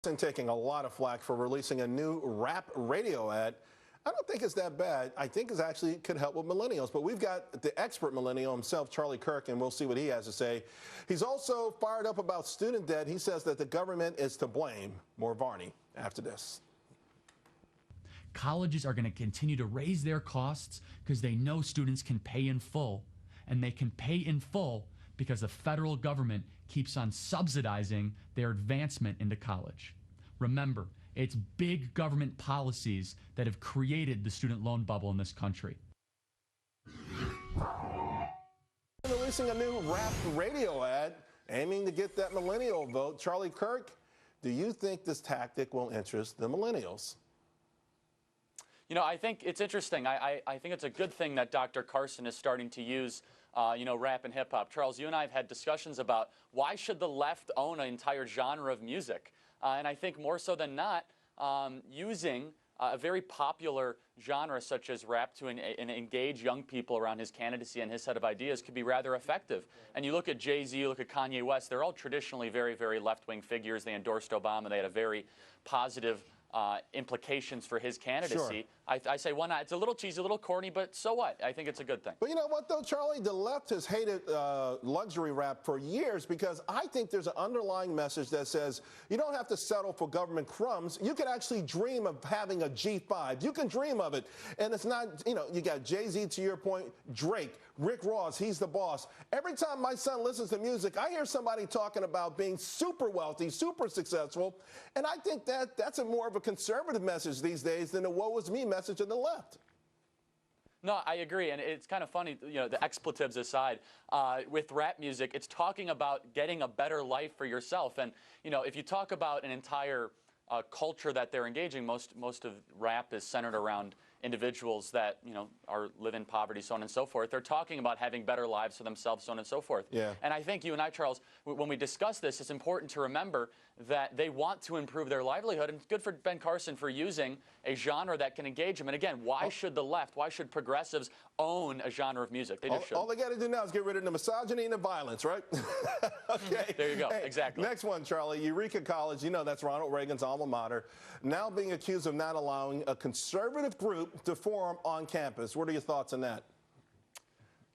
Taking a lot of flack for releasing a new rap radio ad. I don't think it's that bad. I think it actually could help with millennials. But we've got the expert millennial himself, Charlie Kirk, and we'll see what he has to say. He's also fired up about student debt. He says that the government is to blame. More Varney after this. Colleges are going to continue to raise their costs because they know students can pay in full. And they can pay in full because the federal government keeps on subsidizing their advancement into college. Remember, it's big government policies that have created the student loan bubble in this country. Releasing a new rap radio ad aiming to get that millennial vote. Charlie Kirk, do you think this tactic will interest the millennials? You know, I think it's interesting. I think it's a good thing that Dr. Carson is starting to use rap and hip hop. Charles, you and I have had discussions about why should the left own an entire genre of music? And I think more so than not, using a very popular genre such as rap to engage young people around his candidacy and his set of ideas could be rather effective. And you look at Jay-Z, you look at Kanye West, they're all traditionally very, very left-wing figures. They endorsed Obama. They had a very positive implications for his candidacy. Sure. I say, why not? It's a little cheesy, a little corny, but so what? I think it's a good thing. But you know what, though, Charlie? The left has hated luxury rap for years because I think there's an underlying message that says you don't have to settle for government crumbs. You can actually dream of having a G5. You can dream of it. And it's not, you got Jay-Z, to your point, Drake, Rick Ross, he's the boss. Every time my son listens to music, I hear somebody talking about being super wealthy, super successful. And I think that's more of a conservative message these days than a woe is me message of the left. No, I agree, and it's kind of funny, the expletives aside, with rap music, it's talking about getting a better life for yourself. And, if you talk about an entire culture that they're engaging, most of rap is centered around individuals that, live in poverty, so on and so forth. They're talking about having better lives for themselves, so on and so forth. Yeah. And I think you and I, Charles, when we discuss this, it's important to remember that they want to improve their livelihood. And it's good for Ben Carson for using a genre that can engage them. And again, why should the left, why should progressives own a genre of music? They just should. All they got to do now is get rid of the misogyny and the violence, right? Okay. There you go. Hey, exactly. Next one, Charlie. Eureka College, that's Ronald Reagan's alma mater, now being accused of not allowing a conservative group to form on campus. What are your thoughts on that?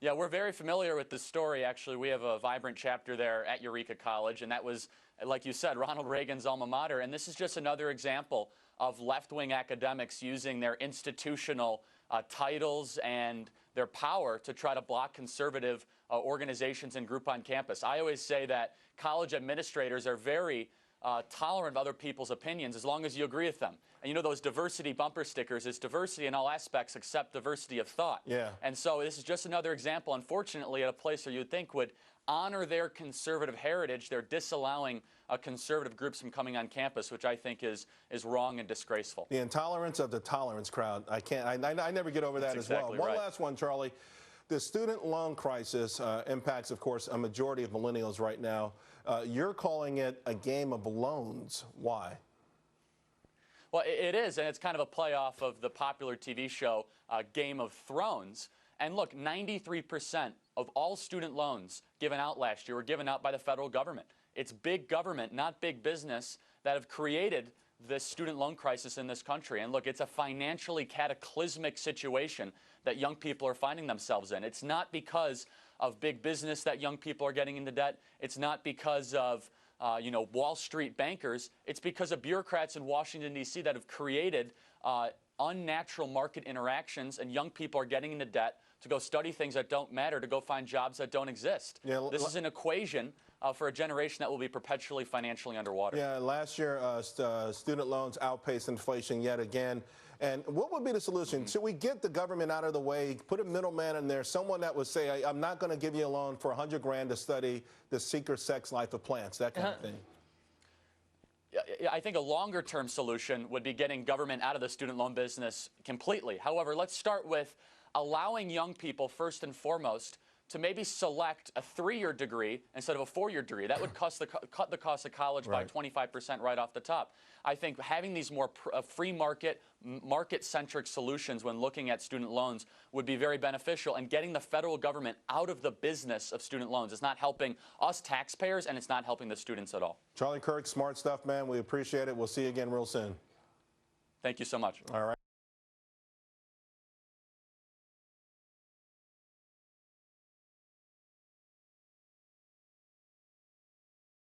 Yeah, we're very familiar with this story, actually. We have a vibrant chapter there at Eureka College, and that was, like you said, Ronald Reagan's alma mater. And this is just another example of left-wing academics using their institutional titles and their power to try to block conservative organizations and group on campus. I always say that college administrators are very tolerant of other people's opinions as long as you agree with them. And those diversity bumper stickers is diversity in all aspects except diversity of thought. Yeah. And so this is just another example, unfortunately, at a place where you'd think would honor their conservative heritage. They're disallowing conservative groups from coming on campus, which I think is wrong and disgraceful. The intolerance of the tolerance crowd. I never get over that. That's as exactly well. One last one, Charlie. The student loan crisis impacts, of course, a majority of millennials right now. You're calling it a game of loans. Why? Well, it is, and it's kind of a play off of the popular TV show Game of Thrones. And look, 93% of all student loans given out last year were given out by the federal government. It's big government, not big business, that have created this student loan crisis in this country. And look, it's a financially cataclysmic situation that young people are finding themselves in. It's not because of big business that young people are getting into debt. It's not because of Wall Street bankers. It's because of bureaucrats in Washington, D.C. that have created unnatural market interactions, and young people are getting into debt to go study things that don't matter, to go find jobs that don't exist. Yeah, this is an equation for a generation that will be perpetually financially underwater. Yeah, last year, student loans outpaced inflation yet again. And what would be the solution? Should we get the government out of the way, put a middleman in there, someone that would say, I'm not going to give you a loan for $100 grand to study the secret sex life of plants, that kind of thing? I think a longer-term solution would be getting government out of the student loan business completely. However, let's start with allowing young people, first and foremost, to maybe select a 3-year degree instead of a 4-year degree. That would cut the cost of college by 25% right off the top. I think having these more free market-centric solutions when looking at student loans would be very beneficial, and getting the federal government out of the business of student loans is not helping us taxpayers, and it's not helping the students at all. Charlie Kirk, smart stuff, man. We appreciate it. We'll see you again real soon. Thank you so much. All right.